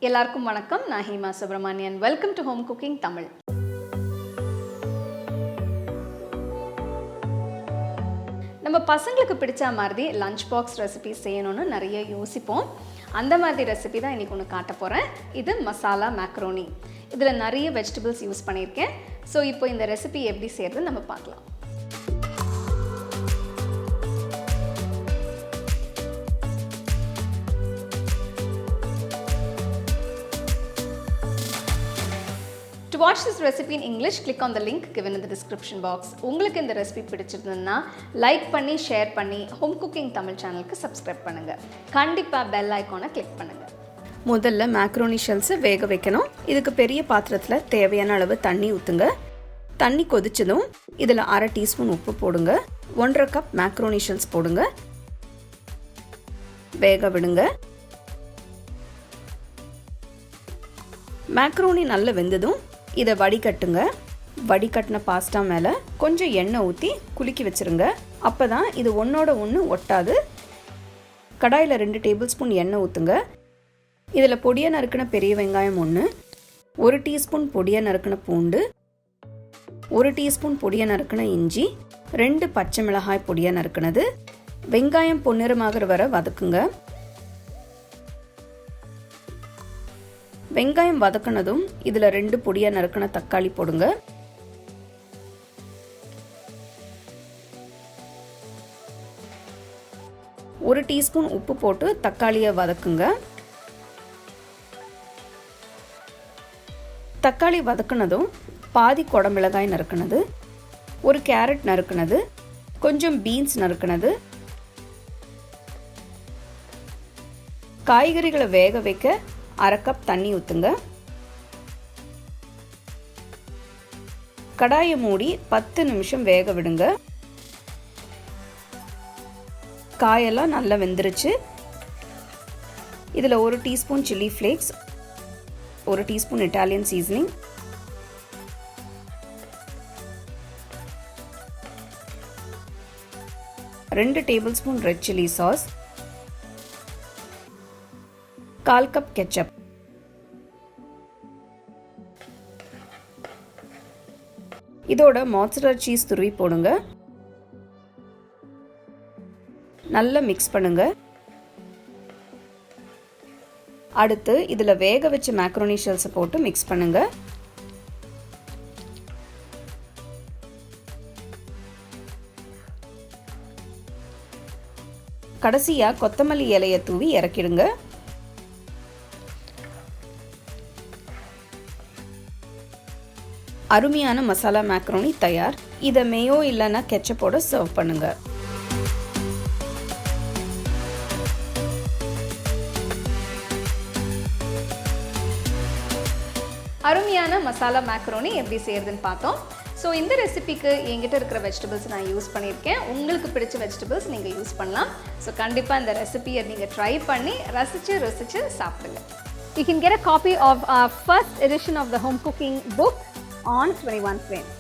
எல்லாருக்கும் வணக்கம். நான் Hima Subramanian. Welcome to home cooking Tamil. நம்ம பசங்களுக்கு பிடிச்ச மாதிரி லஞ்ச் பாக்ஸ் ரெசிபி செய்யணும்னு நிறைய யோசிப்போம். அந்த மாதிரி ரெசிபி தான் இன்றைக்கி ஒன்று காட்ட போகிறேன். இது மசாலா மேக்ரோனி. இதில் நிறைய வெஜிடபிள்ஸ் யூஸ் பண்ணியிருக்கேன். ஸோ இப்போ இந்த ரெசிபி எப்படி செய்கிறது நம்ம பார்க்கலாம். To watch this recipe in English, click on the link given in the description box. உங்களுக்கு இந்த ரெசிபி பிடிச்சிருந்ததுன்னா லைக் பண்ணி ஷேர் பண்ணி ஹோம் குக்கிங் தமிழ் சேனலுக்கு சப்ஸ்கிரைப் பண்ணுங்கள். கண்டிப்பாக பெல் ஐக்கானை கிளிக் பண்ணுங்கள். முதல்ல மேக்ரோனி ஷெல்ஸை வேக வைக்கணும். இதுக்கு பெரிய பாத்திரத்தில் தேவையான அளவு தண்ணி ஊற்றுங்க. தண்ணி கொதிச்சதும் இதில் 1/2 டீஸ்பூன் உப்பு போடுங்க. 1/2 கப் மேக்ரோனி ஷெல்ஸ் போடுங்க. வேக விடுங்க. மேக்ரோனி நல்லா வெந்ததும் இதை வடிகட்டுங்க. வடிகட்டின பாஸ்தா மேலே கொஞ்சம் எண்ணெய் ஊற்றி குலுக்கி வச்சுருங்க. அப்போ தான் இது ஒன்றோட ஒன்று ஒட்டாது. கடாயில் 2 டேபிள் ஸ்பூன் எண்ணெய் ஊற்றுங்க. இதில் பொடியாக நறுக்கின பெரிய வெங்காயம் 1, 1 டீஸ்பூன் பொடியாக நறுக்கின பூண்டு, 1 டீஸ்பூன் பொடியாக நறுக்கின இஞ்சி, 2 பச்சை மிளகாய் பொடியாக நறுக்கினது. வெங்காயம் பொன்னிறமாகிற வரை வதக்குங்க. வெங்காயம் வதக்கினதும் இதில் 2 பொடியாக நறுக்கின தக்காளி போடுங்க. ஒரு டீஸ்பூன் உப்பு போட்டு தக்காளியை வதக்குங்க. தக்காளி வதக்கினதும் பாதி குடமிளகாய் நறுக்கினது, 1 கேரட் நறுக்கினது, கொஞ்சம் பீன்ஸ் நறுக்கினது. காய்கறிகளை வேக வைக்க 1/2 கப் தண்ணி ஊற்றுங்க. கடாயை மூடி 10 நிமிஷம் வேக விடுங்க. காயெல்லாம் நல்லா வெந்துருச்சு. இதில் 1 teaspoon chilli flakes, 1 teaspoon Italian seasoning, 2 table spoon red chilli sauce, 1/4 cup ketchup, இதோட மொட்சரெல்லா சீஸ் துருவி போடுங்க. நல்லா மிக்ஸ் பண்ணுங்க. அடுத்து இதில் வேக வச்ச மேக்ரோனி ஷெல்ஸை போட்டு மிக்ஸ் பண்ணுங்க. கடைசியாக கொத்தமல்லி இலையை தூவி இறக்கிடுங்க. அருமையான மசாலா மேக்ரோனி தயார். இதை மேயோ இல்லைன்னா கெச்சப்போட சர்வ் பண்ணுங்க. அருமையான மசாலா மேக்ரோனி எப்படி செய்யறதுன்னு பார்த்தோம். ஸோ இந்த ரெசிபிக்கு என்கிட்ட இருக்கிற வெஜிடபிள்ஸ் நான் யூஸ் பண்ணியிருக்கேன். உங்களுக்கு பிடிச்ச வெஜிடபிள்ஸ் நீங்கள் யூஸ் பண்ணலாம். ஸோ கண்டிப்பாக இந்த ரெசிபியை நீங்கள் ட்ரை பண்ணி ருசிச்சு சாப்பிடுங்க. You can get a copy of our first edition of the home cooking book on 21 frames.